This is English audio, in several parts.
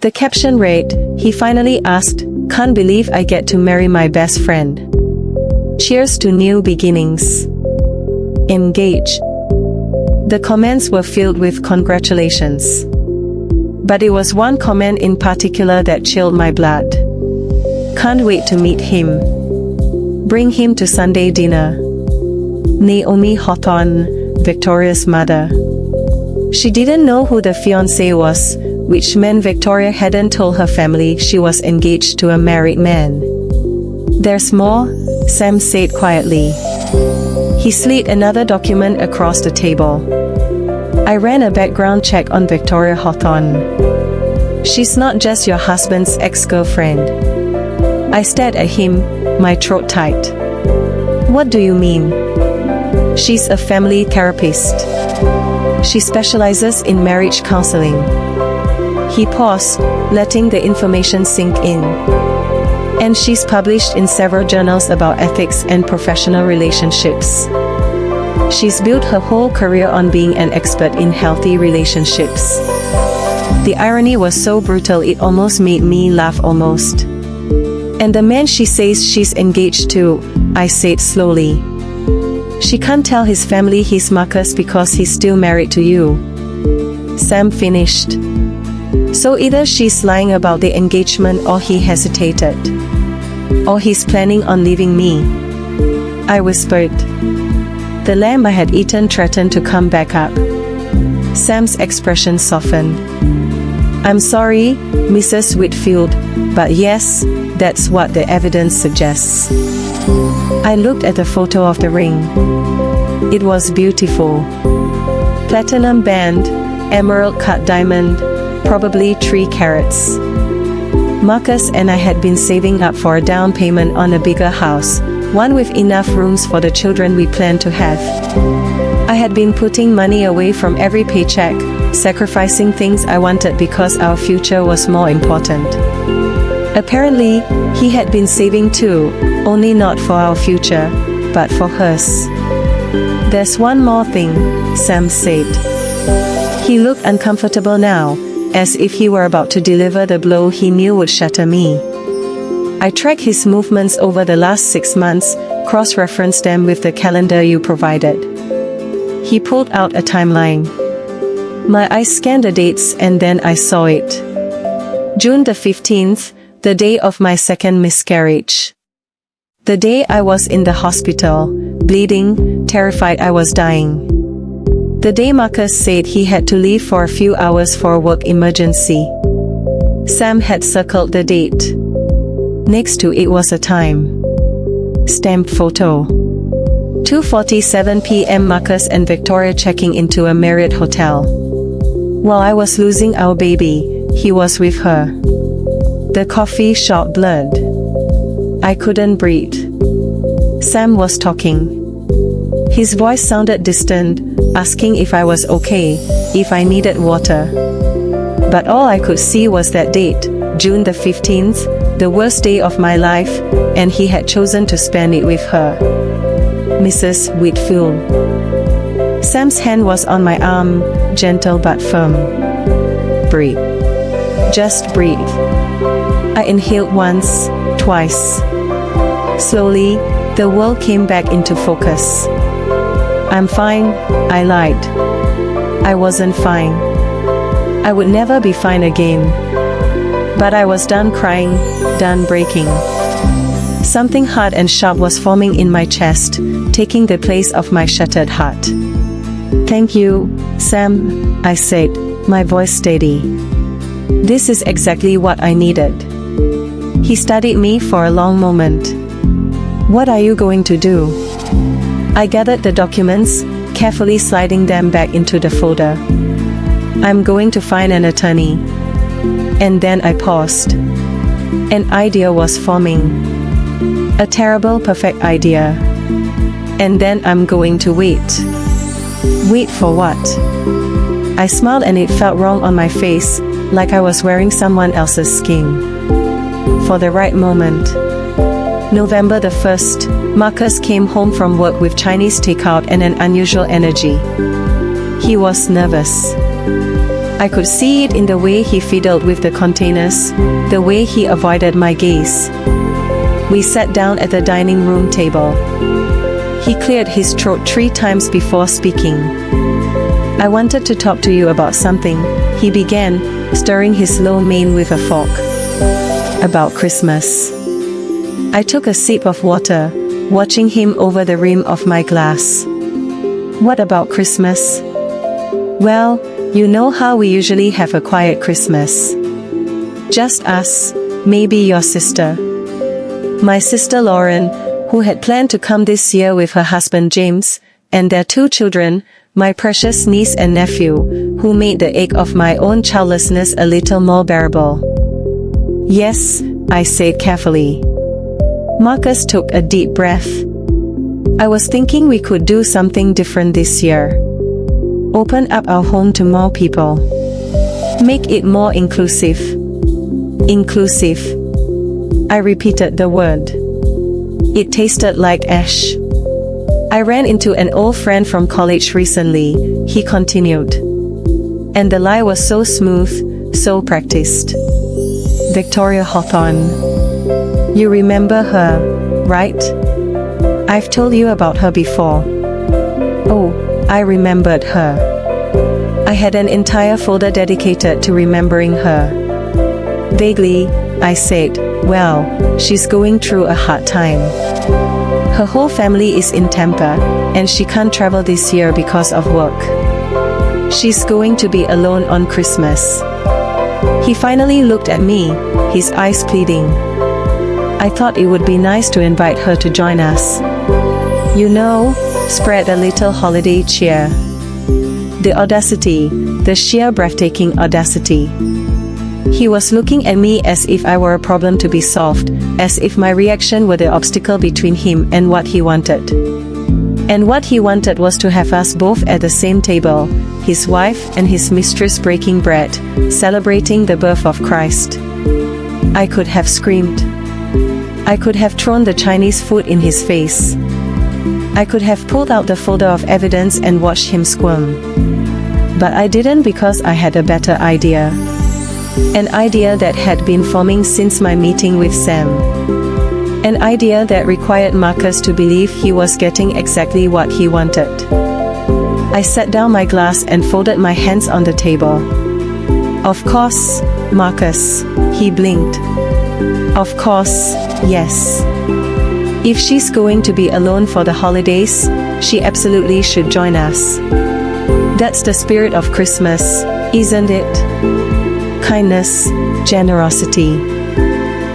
The caption read, "He finally asked, can't believe I get to marry my best friend. Cheers to new beginnings. Engage." The comments were filled with congratulations. But it was one comment in particular that chilled my blood. "Can't wait to meet him. Bring him to Sunday dinner." Naomi Hawthorne, Victoria's mother. She didn't know who the fiancé was, which meant Victoria hadn't told her family she was engaged to a married man. "There's more," Sam said quietly. He slid another document across the table. "I ran a background check on Victoria Hawthorne. She's not just your husband's ex-girlfriend." I stared at him, my throat tight. "What do you mean?" "She's a family therapist. She specializes in marriage counseling." He paused, letting the information sink in. "And she's published in several journals about ethics and professional relationships. She's built her whole career on being an expert in healthy relationships." The irony was so brutal it almost made me laugh almost. "And the man she says she's engaged to," I said slowly. "She can't tell his family he's Marcus because he's still married to you," Sam finished. "So either she's lying about the engagement or he hesitated. Or he's planning on leaving me," I whispered. The lamb I had eaten threatened to come back up. Sam's expression softened. "I'm sorry, Mrs. Whitfield, but yes, that's what the evidence suggests." I looked at the photo of the ring. It was beautiful. Platinum band, emerald cut diamond, probably 3 carats. Marcus and I had been saving up for a down payment on a bigger house, one with enough rooms for the children we planned to have. I had been putting money away from every paycheck, sacrificing things I wanted because our future was more important. Apparently, he had been saving too, only not for our future, but for hers. "There's one more thing," Sam said. He looked uncomfortable now, as if he were about to deliver the blow he knew would shatter me. I tracked his movements over the last 6 months, cross-referenced them with the calendar you provided. He pulled out a timeline. My eyes scanned the dates and then I saw it. June the 15th, the day of my second miscarriage. The day I was in the hospital, bleeding, terrified I was dying. The day Marcus said he had to leave for a few hours for a work emergency. Sam had circled the date. Next to it was a time. Stamped photo. 2:47 p.m. Marcus and Victoria checking into a Marriott hotel. While I was losing our baby, he was with her. The coffee shop blurred. I couldn't breathe. Sam was talking. His voice sounded distant, asking if I was okay, if I needed water. But all I could see was that date, June the 15th, the worst day of my life, and he had chosen to spend it with her. Mrs. Whitfield. Sam's hand was on my arm, gentle but firm. "Breathe. Just breathe." I inhaled once, twice. Slowly, the world came back into focus. "I'm fine," I lied. I wasn't fine. I would never be fine again. But I was done crying, done breaking. Something hard and sharp was forming in my chest, taking the place of my shattered heart. "Thank you, Sam," I said, my voice steady. "This is exactly what I needed." He studied me for a long moment. "What are you going to do?" I gathered the documents, carefully sliding them back into the folder. "I'm going to find an attorney." And then I paused. An idea was forming. A terrible, perfect idea. And then I'm going to wait. Wait for what? I smiled and it felt wrong on my face, like I was wearing someone else's skin. For the right moment. November the 1st, Marcus came home from work with Chinese takeout and an unusual energy. He was nervous. I could see it in the way he fiddled with the containers, the way he avoided my gaze. We sat down at the dining room table. He cleared his throat 3 times before speaking. I wanted to talk to you about something, he began, stirring his lo mein with a fork. About Christmas. I took a sip of water, watching him over the rim of my glass. What about Christmas? Well, you know how we usually have a quiet Christmas. Just us, maybe your sister. My sister Lauren, who had planned to come this year with her husband James, and their 2 children, my precious niece and nephew, who made the ache of my own childlessness a little more bearable. Yes, I said carefully. Marcus took a deep breath. I was thinking we could do something different this year. Open up our home to more people. Make it more inclusive. Inclusive. I repeated the word. It tasted like ash. I ran into an old friend from college recently, he continued. And the lie was so smooth, so practiced. Victoria Hawthorne. You remember her, right? I've told you about her before. Oh, I remembered her. I had an entire folder dedicated to remembering her. Vaguely, I said, well, she's going through a hard time. Her whole family is in Tampa, and she can't travel this year because of work. She's going to be alone on Christmas. He finally looked at me, his eyes pleading. I thought it would be nice to invite her to join us. You know, spread a little holiday cheer. The audacity, the sheer breathtaking audacity. He was looking at me as if I were a problem to be solved, as if my reaction were the obstacle between him and what he wanted. And what he wanted was to have us both at the same table, his wife and his mistress breaking bread, celebrating the birth of Christ. I could have screamed. I could have thrown the Chinese food in his face. I could have pulled out the folder of evidence and watched him squirm. But I didn't because I had a better idea. An idea that had been forming since my meeting with Sam. An idea that required Marcus to believe he was getting exactly what he wanted. I set down my glass and folded my hands on the table. Of course, Marcus, he blinked. Of course, yes. If she's going to be alone for the holidays, she absolutely should join us. That's the spirit of Christmas, isn't it? Kindness, generosity.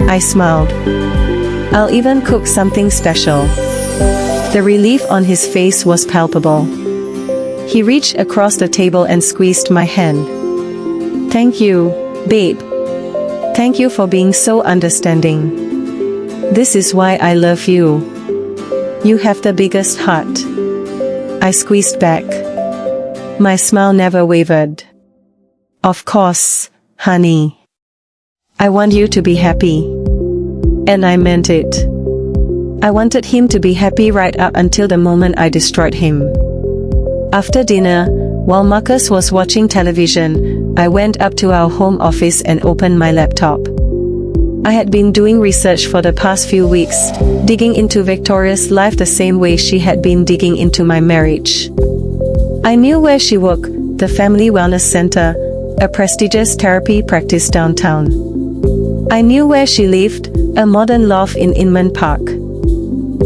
I smiled. I'll even cook something special. The relief on his face was palpable. He reached across the table and squeezed my hand. Thank you, babe. Thank you for being so understanding. This is why I love you. You have the biggest heart. I squeezed back. My smile never wavered. Of course, honey. I want you to be happy. And I meant it. I wanted him to be happy right up until the moment I destroyed him. After dinner, while Marcus was watching television, I went up to our home office and opened my laptop. I had been doing research for the past few weeks, digging into Victoria's life the same way she had been digging into my marriage. I knew where she worked, the Family Wellness Center, a prestigious therapy practice downtown. I knew where she lived, a modern loft in Inman Park.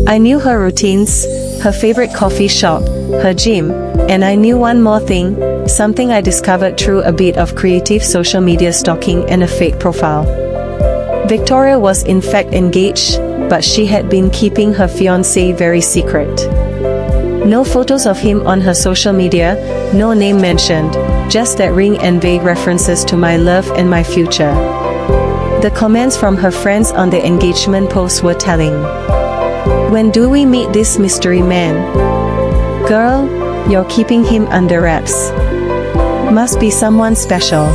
I knew her routines, her favorite coffee shop, her gym, and I knew one more thing, something I discovered through a bit of creative social media stalking and a fake profile. Victoria was in fact engaged, but she had been keeping her fiancé very secret. No photos of him on her social media, no name mentioned, just that ring and vague references to my love and my future. The comments from her friends on the engagement post were telling. When do we meet this mystery man? Girl, you're keeping him under wraps. Must be someone special.